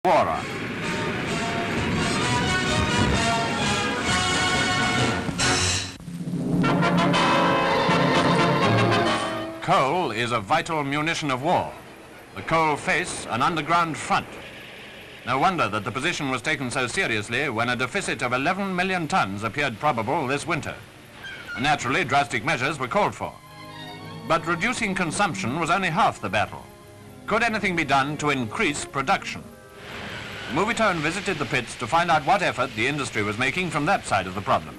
war on. Coal is a vital munition of war. The coal face, an underground front. No wonder that the position was taken so seriously when a deficit of 11 million tons appeared probable this winter. Naturally, drastic measures were called for. But reducing consumption was only half the battle. Could anything be done to increase production? Movietone visited the pits to find out what effort the industry was making from that side of the problem.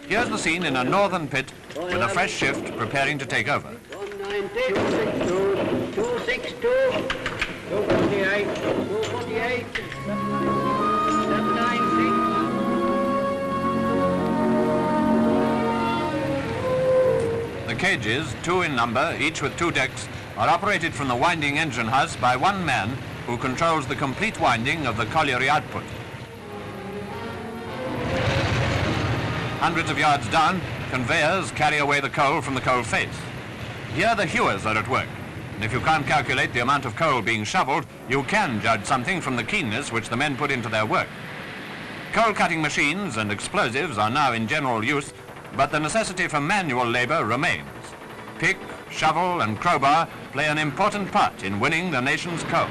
Here's the scene in a northern pit with a fresh shift preparing to take over. 190, 262, 262, 248, 248, 796. The cages, 2 in number, each with 2 decks, are operated from the winding engine house by one man who controls the complete winding of the colliery output. Hundreds of yards down, conveyors carry away the coal from the coal face. Here the hewers are at work, and if you can't calculate the amount of coal being shoveled, you can judge something from the keenness which the men put into their work. Coal-cutting machines and explosives are now in general use, but the necessity for manual labor remains. Pick, shovel and crowbar play an important part in winning the nation's coal.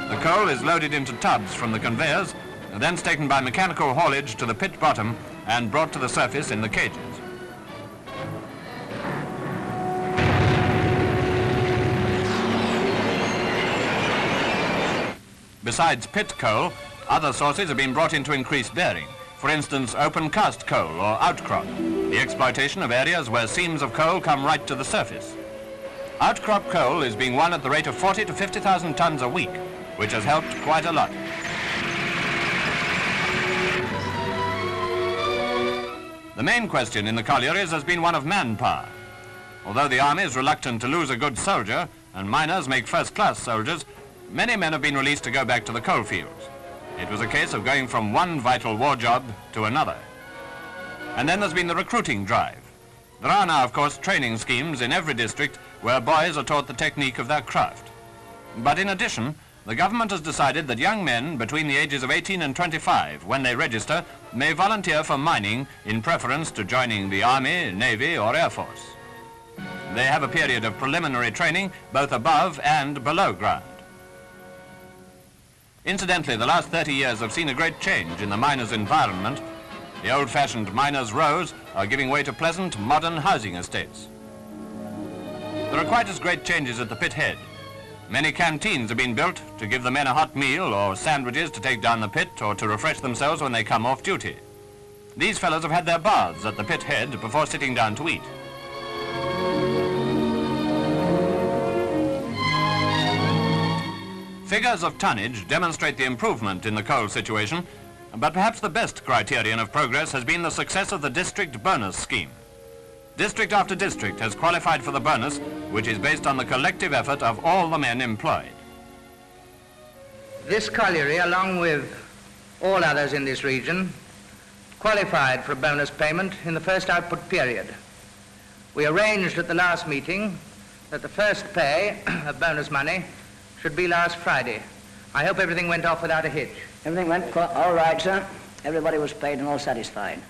The coal is loaded into tubs from the conveyors and then taken by mechanical haulage to the pit bottom and brought to the surface in the cages. Besides pit coal, other sources have been brought in to increase bearing. For instance, open cast coal or outcrop, the exploitation of areas where seams of coal come right to the surface. Outcrop coal is being won at the rate of 40 to 50,000 tons a week, which has helped quite a lot. The main question in the collieries has been one of manpower. Although the army is reluctant to lose a good soldier, and miners make first-class soldiers, many men have been released to go back to the coal fields. It was a case of going from one vital war job to another. And then there's been the recruiting drive. There are now, of course, training schemes in every district where boys are taught the technique of their craft. But in addition, the government has decided that young men between the ages of 18 and 25, when they register, may volunteer for mining in preference to joining the Army, Navy or Air Force. They have a period of preliminary training both above and below ground. Incidentally, the last 30 years have seen a great change in the miners' environment. The old-fashioned miners' rows are giving way to pleasant, modern housing estates. There are quite as great changes at the pit head. Many canteens have been built to give the men a hot meal or sandwiches to take down the pit or to refresh themselves when they come off duty. These fellows have had their baths at the pit head before sitting down to eat. Figures of tonnage demonstrate the improvement in the coal situation, but perhaps the best criterion of progress has been the success of the district bonus scheme. District after district has qualified for the bonus, which is based on the collective effort of all the men employed. This colliery, along with all others in this region, qualified for a bonus payment in the first output period. We arranged at the last meeting that the first pay of bonus money should be last Friday. I hope everything went off without a hitch. Everything went all right, sir. Everybody was paid and all satisfied.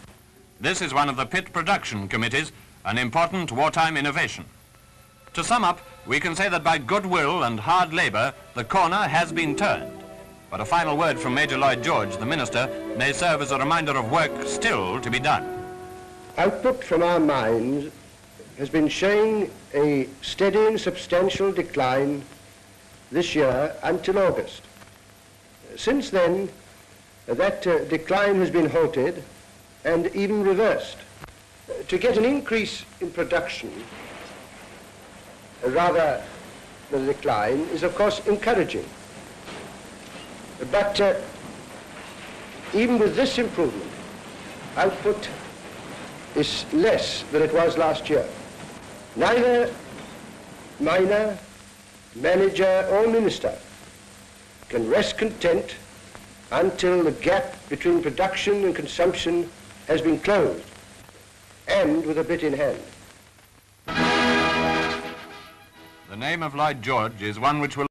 This is one of the pit production committees, an important wartime innovation. To sum up, we can say that by goodwill and hard labor, the corner has been turned. But a final word from Major Lloyd George, the minister, may serve as a reminder of work still to be done. Output from our mines has been showing a steady and substantial decline this year until August. Since then, that decline has been halted and even reversed. To get an increase in production, rather than a decline, is of course encouraging. But even with this improvement, output is less than it was last year. Neither miner, manager or minister can rest content until the gap between production and consumption has been closed, and with a bit in hand. The name of Lloyd George is one which will